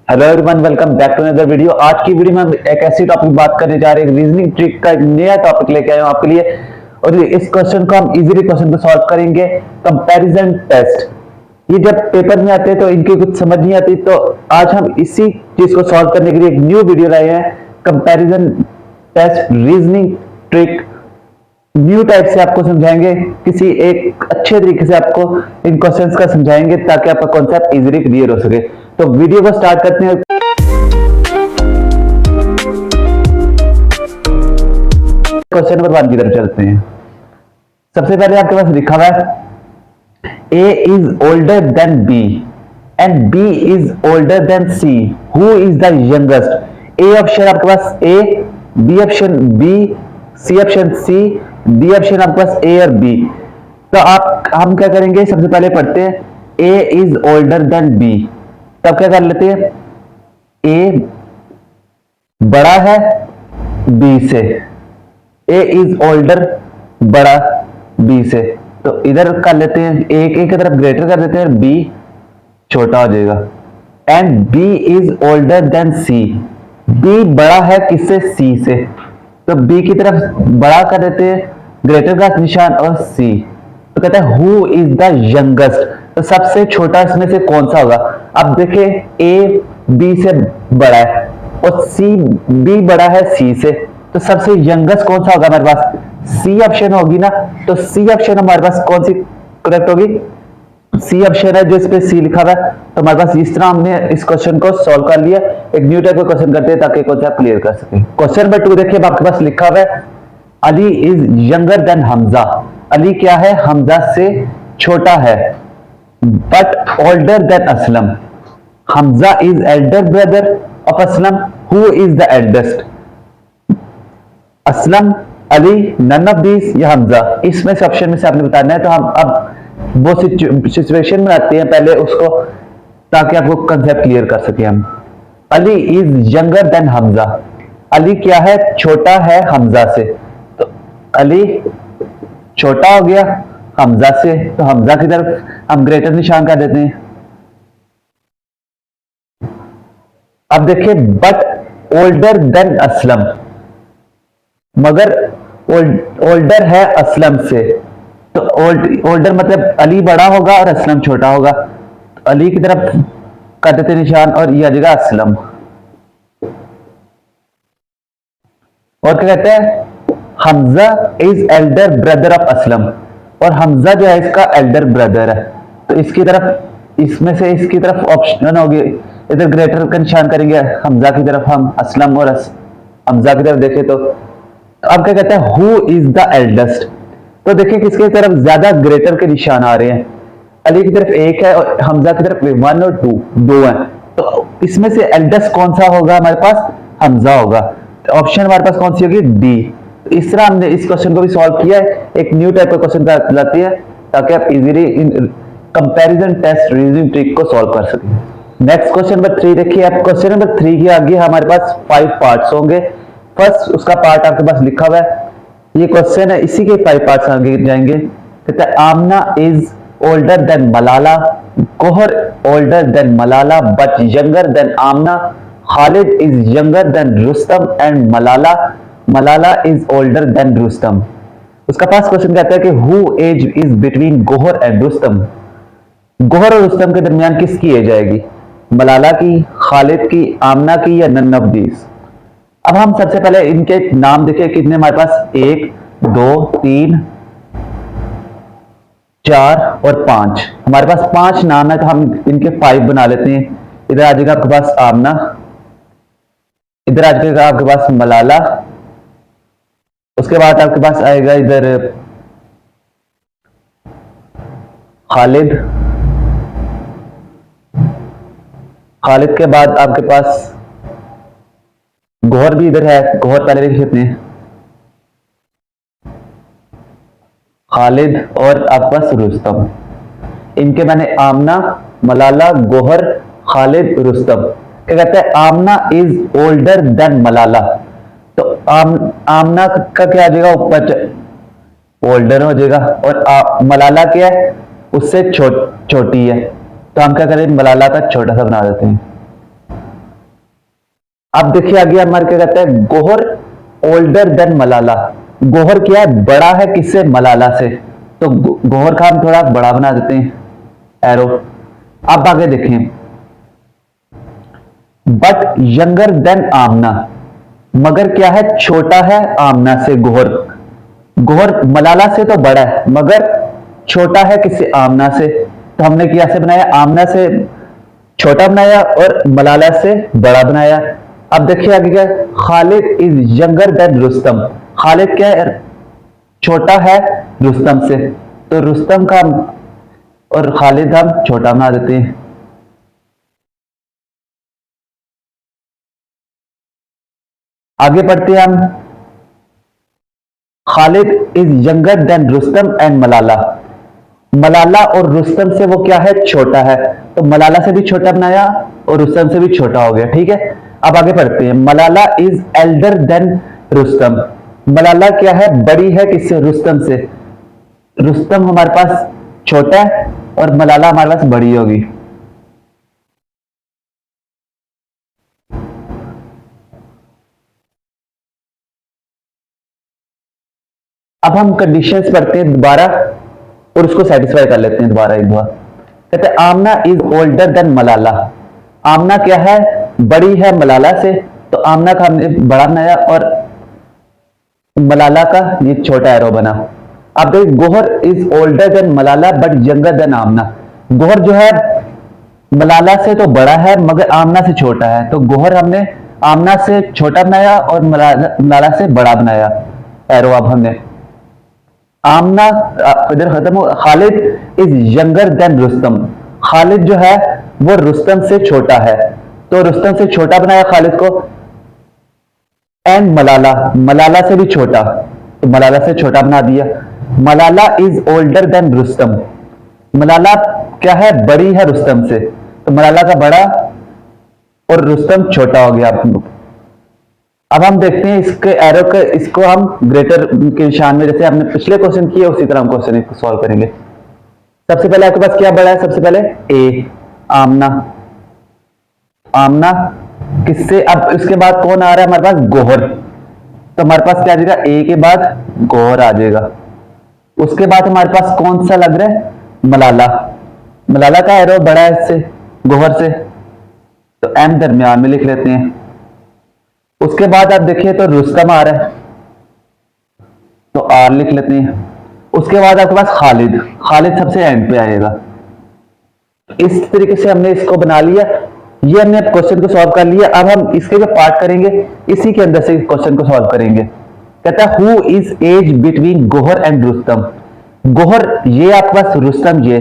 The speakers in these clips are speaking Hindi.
Hello everyone, welcome back to another video. आज की वीडियो में हम एक ऐसी टॉपिक बात करने जा रहे हैं, रीजनिंग ट्रिक का एक नया टॉपिक लेके आए हूं आपके लिए। और इस क्वेश्चन को हम इजीली क्वेश्चन को सॉल्व करेंगे। कंपैरिजन टेस्ट, ये जब पेपर में आते हैं तो इनकी कुछ समझ नहीं आती, तो आज हम इसी चीज को सॉल्व करने के लिए एक न्यू वीडियो लाए हैं। Comparison test reasoning trick new type से आपको समझाएंगे, किसी एक अच्छे तरीके से आपको इन क्वेश्चंस का समझाएंगे ताकि आपका कॉन्सेप्ट इजीली क्लियर हो सके। तो वीडियो को स्टार्ट करते हैं। क्वेश्चन नंबर 1 की तरफ चलते हैं। सबसे पहले आपके पास लिखा हुआ है A is older than B and B is older than C, who is the youngest. A option आपके पास A, B option B, C option C, D option आपके पास ए और बी। तो हम क्या करेंगे, सबसे पहले पढ़ते हैं ए इज ओल्डर देन बी। तब क्या कर लेते हैं, ए बड़ा है बी से, ए इज ओल्डर बड़ा बी से, तो इधर कर लेते हैं ए की तरफ ग्रेटर कर देते हैं, बी छोटा हो जाएगा। And B is older than C, B बड़ा है किससे, सी से, तो बी की तरफ बड़ा कर देते हैं, ग्रेटर का निशान और सी। तो कहता है हु इज द यंगेस्ट, तो सबसे छोटा इसमें से कौन सा होगा। अब देखिए ए बी से बड़ा है और सी बी बड़ा है सी से, तो सबसे यंगेस्ट कौन सा होगा हमारे पास, सी ऑप्शन होगी ना। तो सी ऑप्शन हमारे पास कौन सी करेक्ट होगी, सी ऑप्शन है जो इस पे सी लिखा हुआ है। तो हमारे पास इस तरह हमने इस क्वेश्चन को सॉल्व कर लिया। एक न्यू टाइप का क्वेश्चन करते हैं ताकि कॉन्सेप्ट क्लियर कर सके। क्वेश्चन नंबर 2 देखिए, आपके पास लिखा हुआ है Ali is younger than Hamza. Ali क्या है, हमजा से छोटा है, but older than Aslam. Hamza is elder brother of Aslam, who is the eldest. Aslam, Ali, none of these या हमजा, इसमें से ऑप्शन में से आपने बताना है। तो हम अब वो सिचुएशन में आते हैं पहले उसको, ताकि आपको कंसेप्ट क्लियर कर सके हम। Ali is younger than Hamza, Ali क्या है, छोटा है हमजा से, तो अली छोटा हो गया हमजा से, तो हमजा की तरफ हम ग्रेटर निशान कर देते हैं। अब देखिए बट ओल्डर देन असलम, मगर ओल्डर है असलम से, तो ओल्डर मतलब अली बड़ा होगा और असलम छोटा होगा, तो अली की तरफ कर देते निशान और ये आ जाएगा असलम। और क्या कहते हैं, Hamza is elder brother of Aslam, और हमजा जो है इसका एल्डर ब्रदर है, तो इसकी तरफ इसमें से इसकी तरफ ऑप्शन होगी, इधर ग्रेटर का निशान करेंगे हमजा की तरफ हम, असलम और हमजा की तरफ देखें तो अब क्या कहते हैं हु इज द एल्डेस्ट। तो देखिए किसकी तरफ ज्यादा ग्रेटर के निशान आ रहे हैं, अली की तरफ एक है और हमजा की तरफ 1 और 2 दो है, तो इसमें से एल्डेस्ट कौन सा होगा हमारे पास, हमजा होगा। तो ऑप्शन हमारे पास कौन सी होगी, डी। इस तरह हमने इस क्वेश्चन को भी सॉल्व किया है। एक न्यू टाइप का क्वेश्चन लाती है ताकि आप इजीली इन कंपैरिजन टेस्ट रीजनिंग ट्रिक को सॉल्व कर सकें। नेक्स्ट क्वेश्चन नंबर 3 देखिए आप। क्वेश्चन नंबर 3 के आगे हमारे पास 5 पार्ट्स होंगे। फर्स्ट उसका पार्ट आपके पास लिखा हुआ है, ये क्वेश्चन है, इसी के 5 पार्ट्स आगे जाएंगे। कहता है Amna is older than Malala, Gohar older than Malala but younger than Amna, Khalid is younger than Rustam and Malala is older than Rustam. उसका पास क्वेश्चन कहता है कि who age is between Gohar and Rustam, Gohar और रुस्तम के दरमियान किसकी एज आएगी, मलाला की, खालिद की, आमना की या नन ऑफ दीस। अब हम सबसे पहले इनके नाम देखें कितने हमारे पास, 1 2 3 4 और 5, हमारे पास 5 नाम है, तो हम इनके 5 बना लेते हैं। इधर आ जाएगा आपके पास आमना, इधर आ जाएगा आपके पास मलाला, उसके बाद आपके पास आएगा इधर खालिद, खालिद के बाद आपके पास गोहर भी इधर है, गोहर पहले लिख लेते हैं, खालिद और आपके पास रुस्तम। इनके मैंने आमना, मलाला, गोहर, खालिद, रुस्तम। क्या कहते हैं, आमना इज ओल्डर देन मलाला, तो आमना का क्या आ जाएगा, ऊपर ओल्डर हो जाएगा, और मलाला क्या है, उससे छोटी है, तो हम क्या करें, मलाला का छोटा सा बना देते हैं। अब देखिए आगे हमारे क्या कहते हैं, गोहर ओल्डर देन मलाला। गोहर क्या है, बड़ा है किससे, मलाला से। तो गोहर का हम थोड़ा बड़ा बना देते हैं एरो। अब आगे देखें, बट यंगर देन आमना, मगर क्या है, छोटा है आमना से गोहर। गोहर मलाला से तो बड़ा है मगर छोटा है किससे, आमना से। तो हमने क्या से बनाया, आमना से छोटा बनाया और मलाला से बड़ा बनाया। अब देखिए आगे क्या, Khalid is younger than Rustam. Khalid क्या है, छोटा है रुस्तम से। तो रुस्तम का और खालिद हम छोटा बना देते हैं। आगे पढ़ते हैं हम, Khalid is younger than Rustam and Malala. Malala और रुस्तम से वो क्या है, छोटा है। तो मलाला से भी छोटा बनाया और रुस्तम से भी छोटा हो गया, ठीक है। अब आगे पढ़ते हैं, Malala is elder than Rustam. Malala क्या है, बड़ी है किससे, रुस्तम से। रुस्तम हमारे पास छोटा है और मलाला हमारे पास बड़ी होगी। अब हम कंडीशंस पढ़ते हैं दोबारा और उसको सेटिस्फाई कर लेते हैं दोबारा एक बार। कहते हैं आमना इज ओल्डर देन मलाला। आमना क्या है, बड़ी है मलाला से। तो आमना का हमने बड़ा बनाया और मलाला का ये छोटा एरो बना। अब देखिए, Gohar is older than Malala but younger than Amna. Gohar जो है मलाला से तो बड़ा है मगर आमना से छोटा है। तो गोहर हमने आमना से छोटा बनाया और मलाला से बड़ा बनाया एरो। अब हमने आमना इधर खत्म हो। Khalid is younger than Rustam. Khalid जो है वो रुस्तम से छोटा है। तो रुस्तम से छोटा बनाया खालिद को। एंड मलाला, मलाला से भी छोटा। तो मलाला से छोटा बना दिया। Malala is older than Rustam. Malala क्या है, बड़ी है रुस्तम से। तो मलाला का बड़ा और रुस्तम छोटा हो गया। अब हम देखते हैं इसके एरो के, इसको हम ग्रेटर के निशान में, जैसे हमने पिछले क्वेश्चन किए उसी तरह हम क्वेश्चन इसको सॉल्व करेंगे। सबसे पहले आपके पास क्या बड़ा है, सबसे पहले ए, आमना। आमना किससे, अब इसके बाद कौन आ रहा है हमारे पास, गोहर। तो हमारे पास क्या आ जाएगा, ए के बाद गोहर आ जाएगा। उसके बाद हमारे पास कौन सा लग रहा है, मलाला। मलाला का एरो बड़ा है इससे, गोहर से। तो एम दरमियान में लिख लेते हैं। उसके बाद आप देखिए तो रुस्तम आ रहा है, तो आर लिख लेते हैं। उसके बाद आपके पास खालिद, खालिद सबसे एंड पे आएगा। इस तरीके से हमने इसको बना लिया। ये हमने क्वेश्चन को सॉल्व कर लिया। अब हम इसके जो पार्ट करेंगे इसी के अंदर से क्वेश्चन को सॉल्व करेंगे। कहता है who is age between Gohar and Rustam. Gohar ये आपके पास, रुस्तम ये।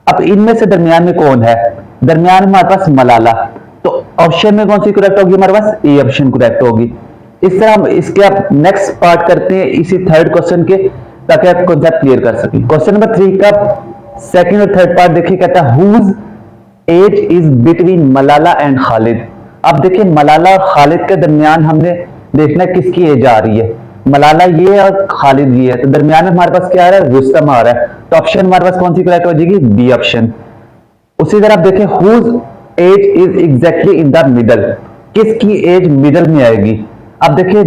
अब इनमें से दरमियान में कौन है, दरमियान में हमारे पास मलाला। तो ऑप्शन में कौन सी करेक्ट होगी, हमारे पास ए ऑप्शन करेक्ट होगी। इस तरह हम इसके आप नेक्स्ट पार्ट करते हैं इसी थर्ड क्वेश्चन के, ताकि आप कॉन्सेप्ट क्लियर कर सकें। क्वेश्चन नंबर 3 का सेकंड और थर्ड पार्ट देखिए। कहता है whose age is between Malala and Khalid. अब देखिए मलाला और खालिद के दरमियान हमने देखना है किसकी एज आ रही है। मलाला ये और खालिद ये है, तो दरमियान में हमारे पास क्या आ रहा है, रुस्तम आ रहा है। तो ऑप्शन हमारे पास कौन सी करेक्ट हो जाएगी, बी ऑप्शन। उसी तरह आप देखें whose age is exactly in the middle, किसकी एज मिडल में आएगी। अब देखिए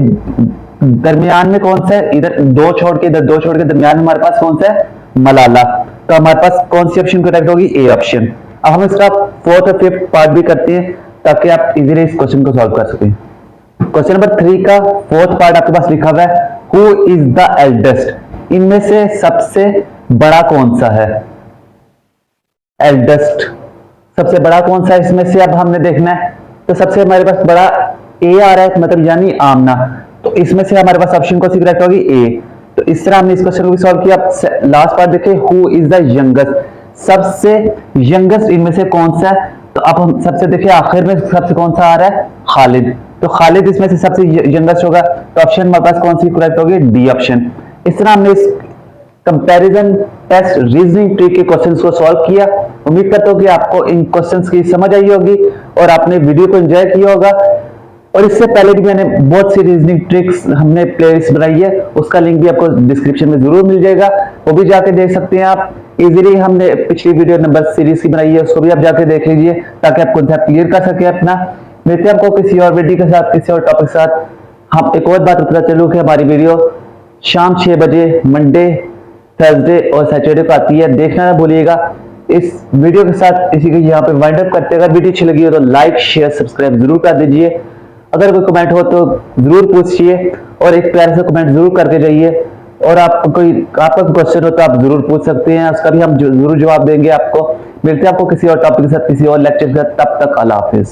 दरमियान में कौन सा है, इधर दो छोड़ के इधर दो छोड़ के दरमियान में हमारे पास कौन सा है, मलाला। तो हमारे पास कौन सी ऑप्शन करेक्ट होगी, ए ऑप्शन। अब हम इसका फोर्थ और फिफ्थ पार्ट भी करते हैं ताकि आप इजीली इस क्वेश्चन को सॉल्व कर सकें। क्वेश्चन नंबर 3 का फोर्थ पार्ट आपके पास लिखा हुआ है हु इज द एल्डेस्ट। इनमें से सबसे बड़ा कौन सा है, एल्डेस्ट सबसे बड़ा कौन सा है इसमें से। अब हमने देखना है तो सबसे हमारे पास बड़ा ए आ रहा है, मतलब यानी आमना। तो इसमें से हमारे पास ऑप्शन कौन सी करेक्ट होगी, ए। तो इस तरह हमने इस क्वेश्चन को भी सॉल्व किया। लास्ट पार्ट देखिए हु इज द यंगेस्ट, सबसे यंगेस्ट इनमें से कौन सा है। तो अब हम सबसे देखिए आखिर में सबसे कौन सा आ रहा है, खालिद। तो खालिद इसमें से सबसे यंगेस्ट होगा। तो ऑप्शन हमारे पास कौन सी करेक्ट होगी, डी ऑप्शन। इस तरह हमने इस कंपैरिजन टेस्ट रीजनिंग ट्री के क्वेश्चंस को सॉल्व किया। उम्मीद करता हूं कि आपको इन क्वेश्चंस की समझ आई होगी और आपने वीडियो को एंजॉय किया होगा। और इससे पहले भी मैंने बहुत सी रीजनिंग ट्रिक्स हमने प्लेलिस्ट बनाई है, उसका लिंक भी आपको डिस्क्रिप्शन में जरूर मिल जाएगा, वो भी जाके देख सकते हैं आप इजीली। हमने पिछली वीडियो नंबर सीरीज की बनाई है, उसको भी आप जाके देख लीजिए ताकि आप कॉन्सेप्ट क्लियर कर सके अपना। मिलते हैं आपको किसी और वीडियो के साथ, किसी और टॉपिक के साथ। हम एक और बात पता चलूँ कि हमारी वीडियो शाम 6 बजे मंडे, थर्सडे और सैटरडे को आती है, देखना ना भूलिएगा। इस वीडियो के साथ इसी को यहाँ पे वाइंड अप करते हैं। अगर वीडियो अच्छी लगी हो तो लाइक शेयर सब्सक्राइब जरूर कर दीजिए। अगर कोई कमेंट हो तो जरूर पूछिए और एक प्यार से कमेंट जरूर करके जाइए। और आपका कोई क्वेश्चन हो तो आप जरूर पूछ सकते हैं, उसका भी हम जरूर जवाब देंगे आपको। मिलते हैं आपको किसी और टॉपिक के साथ, किसी और लेक्चर के साथ। तब तक अल्लाह हाफिज।